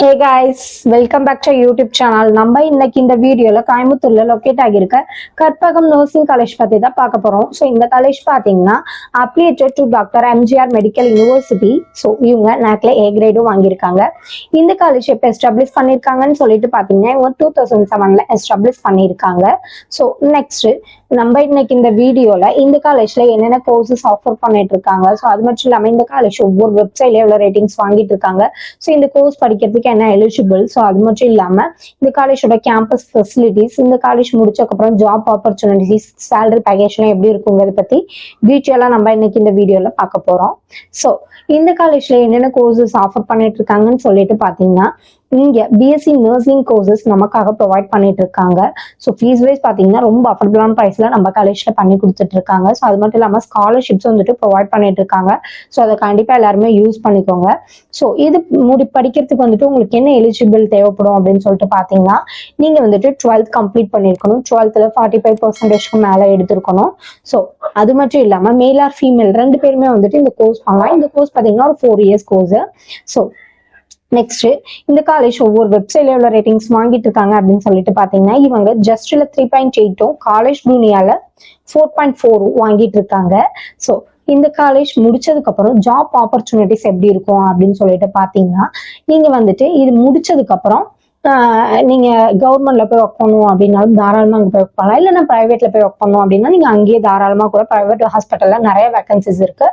Hey guys, welcome back to YouTube channel. நம்ம இன்னைக்கு இந்த வீடியோல கோயம்புத்தூர்ல லொக்கேட் ஆகியிருக்க கற்பகம் நர்சிங் காலேஜ் பத்தி தான் பார்க்க போறோம். ஸோ இந்த காலேஜ் பாத்தீங்கன்னா affiliated to doctor MGR medical university. So இவங்க நேக்ல ஏ கிரேடும் வாங்கியிருக்காங்க. இந்த காலேஜ் எப்போ எஸ்டாப்ளிஷ் பண்ணியிருக்காங்கன்னு சொல்லிட்டு பாத்தீங்கன்னா இவங்க 2007ல எஸ்டாப்ளிஷ் பண்ணியிருக்காங்க. ஸோ நெக்ஸ்ட் நம்ம இன்னைக்கு இந்த வீடியோல இந்த காலேஜ்ல என்னென்ன கோர்சஸ் ஆஃபர் பண்ணிட்டு இருக்காங்க, ஸோ அது மட்டும் இல்லாம இந்த காலேஜ் ஒவ்வொரு வெப்சைட்ல எவ்வளவு ரேட்டிங்ஸ் வாங்கிட்டு இருக்காங்க, ஸோ இந்த கோர்ஸ் படிக்கிறதுக்கு என்ன எலிஜிபிள், ஸோ அது மட்டும் இல்லாம இந்த காலேஜோட கேம்பஸ் ஃபெசிலிட்டிஸ், இந்த காலேஜ் முடிச்சக்கப்புறம் ஜாப் ஆப்பர்ச்சுனிட்டிஸ், சேலரி பேக்கேஜ்லாம் எப்படி இருக்குங்கிறத பத்தி டீட்டெயிலா நம்ம இன்னைக்கு இந்த வீடியோல பார்க்க போறோம். ஸோ இந்த காலேஜ்ல என்னென்ன கோர்சஸ் ஆஃபர் பண்ணிட்டு இருக்காங்கன்னு சொல்லிட்டு பாத்தீங்கன்னா இங்க பிஎஸ்சி நர்சிங் கோர்சஸ் நமக்காக ப்ரொவைட் பண்ணிட்டு இருக்காங்க. ஸோ ஃபீஸ் வைஸ் பாத்தீங்கன்னா ரொம்ப அஃபோர்டபுளான பிரைஸ்ல நம்ம காலேஜ்ல பண்ணி கொடுத்துட்டு இருக்காங்க. ஸோ அது மட்டும் இல்லாம ஸ்காலர்ஷிப்ஸ் வந்துட்டு ப்ரொவைட் பண்ணிட்டு இருக்காங்க. ஸோ அதை கண்டிப்பா எல்லாருமே யூஸ் பண்ணிக்கோங்க. ஸோ இது படிக்கிறதுக்கு வந்துட்டு உங்களுக்கு என்ன எலிஜிபிள் தேவைப்படும் அப்படின்னு சொல்லிட்டு பாத்தீங்கன்னா நீங்க வந்துட்டு 12th கம்ப்ளீட் பண்ணிருக்கணும். 12th 45% மேல எடுத்திருக்கணும். ஸோ அது மட்டும் இல்லாம மேல் ஆர் ஃபீமேல் ரெண்டு பேருமே வந்துட்டு இந்த கோர்ஸ் பண்ணலாம். இந்த கோர்ஸ் பாத்தீங்கன்னா ஒரு 4 years கோர்ஸ். ஸோ நெக்ஸ்ட் இந்த காலேஜ் ஒவ்வொரு வெப்சைட்ல எவ்வளவு ரேட்டிங்ஸ் வாங்கிட்டு இருக்காங்க அப்படின்னு சொல்லிட்டு பாத்தீங்கன்னா இவங்க ஜஸ்ட்ல 3.8 காலேஜ் ப்ளூனியால 4.4 வாங்கிட்டு இருக்காங்க. ஸோ இந்த காலேஜ் முடிச்சதுக்கு அப்புறம் ஜாப் ஆப்பர்ச்சுனிட்டிஸ் எப்படி இருக்கும் அப்படின்னு சொல்லிட்டு பாத்தீங்கன்னா நீங்க வந்துட்டு இது முடிச்சதுக்கு அப்புறம் நீங்க கவர்மெண்ட்ல போய் ஒர்க் பண்ணணும் அப்படின்னாலும் தாராளமா அங்க போய் ஒர்க் பண்ணலாம். இல்லைன்னா பிரைவேட்ல போய் ஒர்க் பண்ணணும் அப்படின்னா நீங்க அங்கேயே தாராளமா கூட பிரைவேட் ஹாஸ்பிட்டல்ல நிறைய வேகன்சிஸ் இருக்கு,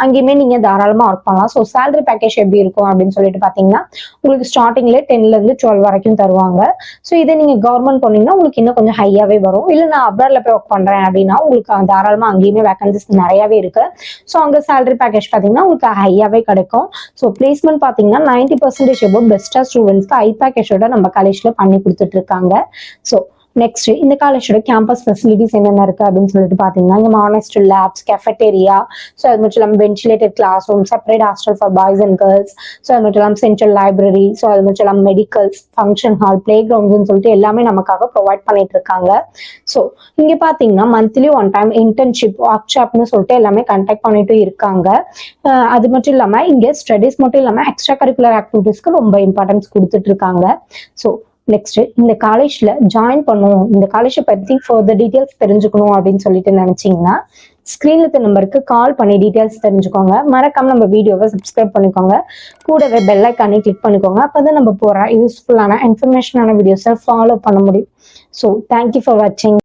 அங்கேயுமே நீங்க தாராளமா ஒர்க் பண்ணலாம். ஸோ சேலரி பேக்கேஜ் எப்படி இருக்கும் அப்படின்னு சொல்லிட்டு பாத்தீங்கன்னா உங்களுக்கு ஸ்டார்டிங்ல 10ல இருந்து 12 வரைக்கும் தருவாங்க. ஸோ இதே நீங்க கவர்மெண்ட் போனீங்கன்னா உங்களுக்கு இன்னும் கொஞ்சம் ஹையாவே வரும். இல்ல நான் அப்ராட்ல போய் ஒர்க் பண்றேன் அப்படின்னா உங்களுக்கு தாராளமா அங்கேயுமே வேகன்சிஸ் நிறையவே இருக்கு. ஸோ அங்க சேலரி பேக்கேஜ் பாத்தீங்கன்னா உங்களுக்கு ஹையாவே கிடைக்கும். ஸோ பிளேஸ்மெண்ட் பாத்தீங்கன்னா 90% அபவுட் பெஸ்டா ஸ்டூடெண்ட்ஸ்க்கு ஹை பேக்கேஜோட நம்ம காலேஜ்ல பண்ணி கொடுத்துட்டு இருக்காங்க. ஸோ நெக்ஸ்ட் இந்த காலேஜோட கேம்பஸ் ஃபெசிலிட்டிஸ் என்னென்ன இருக்கு அப்படின்னு சொல்லிட்டு பாத்தீங்கன்னா இங்க மானஸ்ட் லேப்ஸ், கேஃபெட்டேரியா, ஸோ அது மட்டும் இல்லாமல் ventilated classroom, separate hostel for boys and girls, so அது மட்டும் இல்லாமல் சென்ட்ரல் லைப்ரரி, ஸோ அது மட்டும் இல்லாமல் மெடிக்கல்ஸ், ஃபங்க்ஷன் ஹால், பிளே கிரவுண்ட்ஸ்னு சொல்லிட்டு எல்லாமே நமக்காக ப்ரொவைட் பண்ணிட்டு இருக்காங்க. ஸோ இங்க பாத்தீங்கன்னா மந்த்லி ஒன் டைம் இன்டர்ன்ஷிப் ஒர்க் ஷாப்னு சொல்லிட்டு எல்லாமே கண்டக்ட் பண்ணிட்டு இருக்காங்க. அது மட்டும் இல்லாம இங்க ஸ்டடிஸ் மட்டும் இல்லாம எக்ஸ்ட்ரா கரிக்குலர் ஆக்டிவிட்டிஸ்க்கு ரொம்ப இம்பார்ட்டன்ஸ் கொடுத்துட்டு இருக்காங்க. ஸோ நெக்ஸ்ட் இந்த காலேஜ்ல ஜாயின் பண்ணும், இந்த காலேஜை பத்தி ஃபர்தர் டீடைல்ஸ் தெரிஞ்சுக்கணும் அப்படின்னு சொல்லிட்டு நினைச்சீங்கன்னா ஸ்கிரீன்ல இருக்க நம்பருக்கு கால் பண்ணி டீடைல்ஸ் தெரிஞ்சுக்கோங்க. மறக்காம நம்ம வீடியோவை சப்ஸ்கிரைப் பண்ணிக்கோங்க. கூடவே பெல் ஐக்கானே கிளிக் பண்ணிக்கோங்க. அப்பதான் நம்ம போற யூஸ்ஃபுல்லான இன்ஃபர்மேஷனான வீடியோஸை ஃபாலோ பண்ண முடியும். ஸோ தேங்க்யூ ஃபார் வாட்சிங்.